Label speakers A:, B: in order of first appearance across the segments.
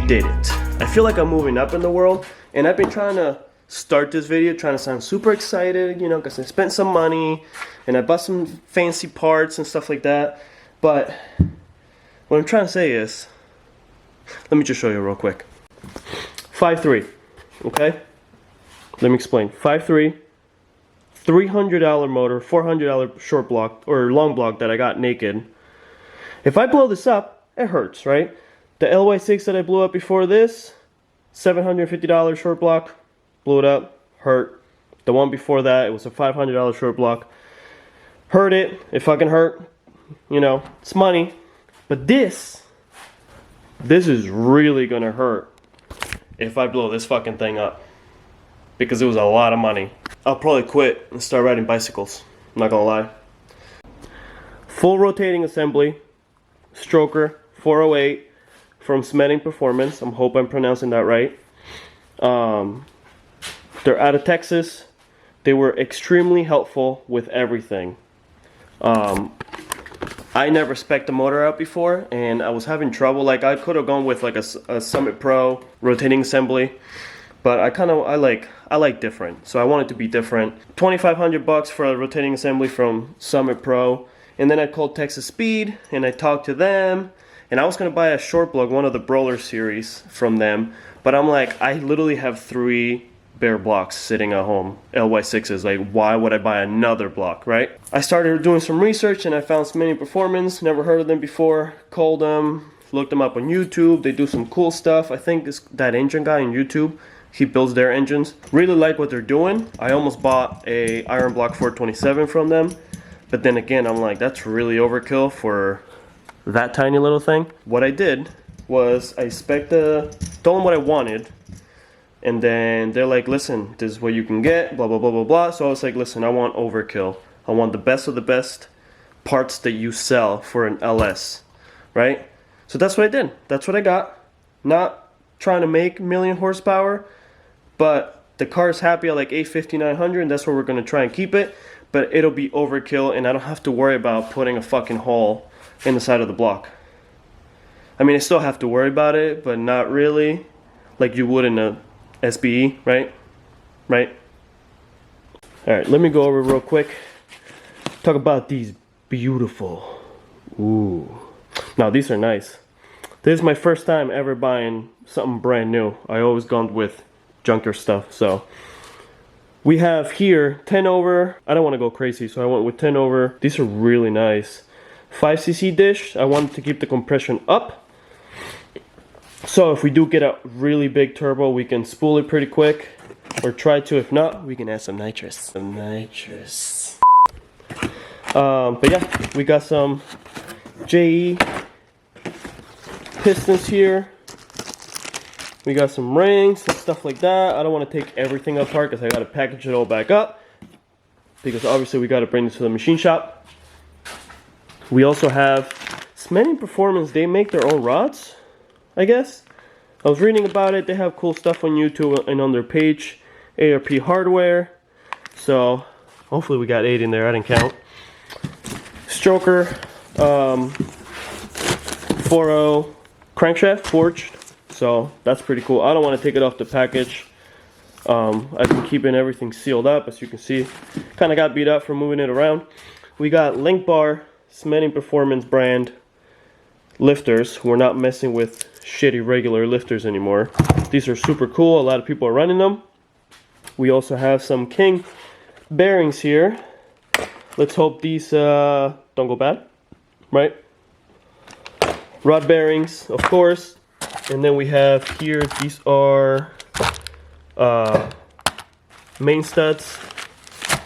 A: did it. I feel like I'm moving up in the world, and I've been trying to start this video trying to sound super excited, you know, because I spent some money and I bought some fancy parts and stuff like that. But what I'm trying to say is, let me just show you real quick. 5'3", okay? Let me explain. 5'3", $300 motor, $400 short block or long block that I got naked. If I blow this up, it hurts, right? The LY6 that I blew up before this, $750 short block, blew it up, hurt. The one before that, it was a $500 short block, hurt it. It fucking hurt. You know, it's money. But this is really gonna hurt if I blow this fucking thing up, because it was a lot of money. I'll probably quit and start riding bicycles, I'm not gonna lie. Full rotating assembly, stroker 408 from Smeding Performance. I hope I'm pronouncing that right. They're out of Texas. They were extremely helpful with everything. I never spec'd the motor out before, and I was having trouble. Like, I could have gone with like a Summit Pro rotating assembly, but I like different, so I want it to be different. $2,500 for a rotating assembly from Summit Pro, and then I called Texas Speed and I talked to them, and I was gonna buy a short block, one of the Brawler series from them, but I'm like, I literally have 3 bare blocks sitting at home, LY6s. Like, why would I buy another block, right? I started doing some research and I found Smeding Performance. Never heard of them before. Called them, looked them up on YouTube. They do some cool stuff. I think it's that engine guy on YouTube, he builds their engines. Really like what they're doing. I almost bought a Iron Block 427 from them, but then again, I'm like, that's really overkill for that tiny little thing. What I did was I told them what I wanted, and then they're like, listen, this is what you can get, blah, blah, blah, blah, blah. So I was like, listen, I want overkill. I want the best of the best parts that you sell for an LS, right? So that's what I did. That's what I got. Not trying to make 1,000,000 horsepower, but the car's happy at like 850, 900, and that's where we're going to try and keep it. But it'll be overkill, and I don't have to worry about putting a fucking hole in the side of the block. I mean, I still have to worry about it, but not really like you would in a SBE, right? Alright, let me go over real quick. Talk about these beautiful. Ooh. Now, these are nice. This is my first time ever buying something brand new. I always gone with junker stuff. So, we have here 10 over. I don't want to go crazy, so I went with 10 over. These are really nice. 5cc dish. I wanted to keep the compression up. So if we do get a really big turbo, we can spool it pretty quick, or try to. If not, we can add some nitrous. But yeah, we got some JE pistons here. We got some rings and stuff like that. I don't want to take everything apart because I got to package it all back up, because obviously we got to bring this to the machine shop. We also have Smeding Performance. They make their own rods, I guess. I was reading about it. They have cool stuff on YouTube and on their page. ARP hardware. So hopefully we got 8 in there. I didn't count. Stroker 4.0 crankshaft forged. So that's pretty cool. I don't want to take it off the package. I've been keeping everything sealed up, as you can see. Kind of got beat up from moving it around. We got link bar Smeding Performance brand lifters. We're not messing with shitty regular lifters anymore. These are super cool. A lot of people are running them. We also have some King bearings here. Let's hope these don't go bad, right? Rod bearings, of course. And then we have here, these are main studs.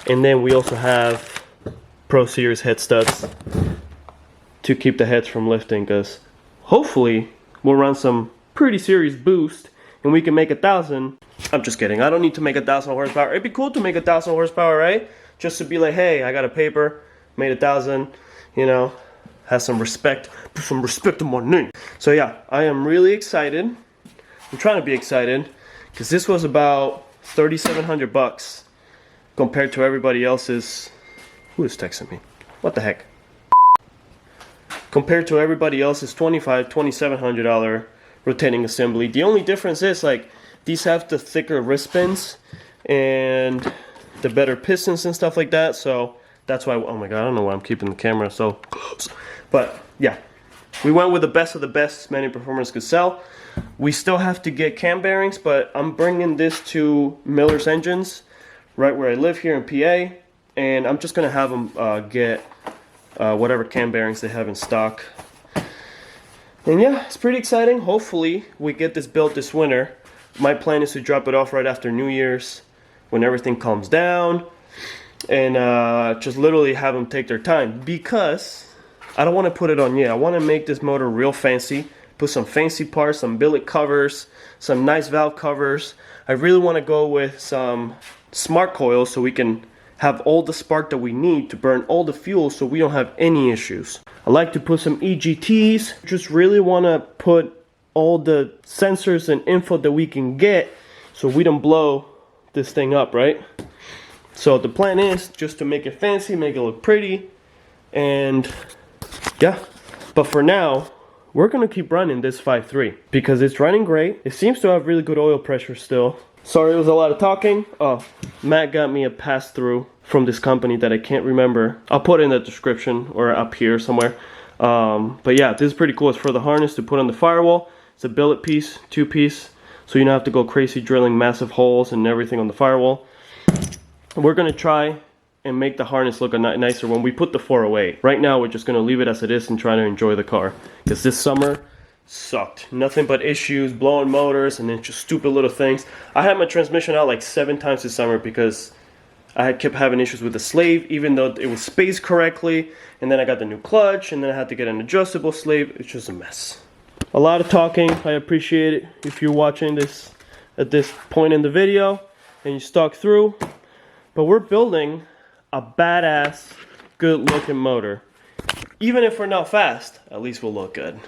A: And then we also have Pro Series head studs to keep the heads from lifting, because hopefully we'll run some pretty serious boost and we can make 1,000. I'm just kidding. I don't need to make 1,000 horsepower. It'd be cool to make 1,000 horsepower, right? Just to be like, hey, I got a paper, made 1,000, you know, have some respect, put some respect on my name. So yeah, I am really excited. I'm trying to be excited because this was about $3,700 compared to everybody else's. Who is texting me? What the heck? Compared to everybody else's $2,700 rotating assembly. The only difference is like these have the thicker wrist pins and the better pistons and stuff like that. So that's why, oh my god, I don't know why I'm keeping the camera so close. But yeah, we went with the best of the best smeding performance could sell. We still have to get cam bearings, but I'm bringing this to Miller's Engines, right where I live here in PA, and I'm just gonna have them get whatever cam bearings they have in stock. And yeah, it's pretty exciting. Hopefully we get this built this winter. My plan is to drop it off right after New Year's when everything calms down, and just literally have them take their time, because I don't want to put it on yet. I want to make this motor real fancy, put some fancy parts, some billet covers, some nice valve covers. I really want to go with some smart coils so we can have all the spark that we need to burn all the fuel so we don't have any issues. I like to put some EGTs. Just really want to put all the sensors and info that we can get so we don't blow this thing up, right? So the plan is just to make it fancy, make it look pretty, and yeah. But for now, we're gonna keep running this 5.3 because it's running great. It seems to have really good oil pressure still. Sorry, it was a lot of talking. Oh, Matt got me a pass-through from this company that I can't remember. I'll put it in the description or up here somewhere. But yeah, this is pretty cool. It's for the harness to put on the firewall. It's a billet piece, 2-piece, so you don't have to go crazy drilling massive holes and everything on the firewall. We're gonna try and make the harness look nicer when we put the 408. Right now, we're just gonna leave it as it is and try to enjoy the car, because this summer sucked. Nothing but issues, blowing motors, and then just stupid little things. I had my transmission out like 7 times this summer because I kept having issues with the slave, even though it was spaced correctly. And then I got the new clutch, and then I had to get an adjustable slave. It's just a mess. A lot of talking. I appreciate it if you're watching this at this point in the video and you stuck through. But we're building a badass, good looking motor. Even if we're not fast, at least we'll look good.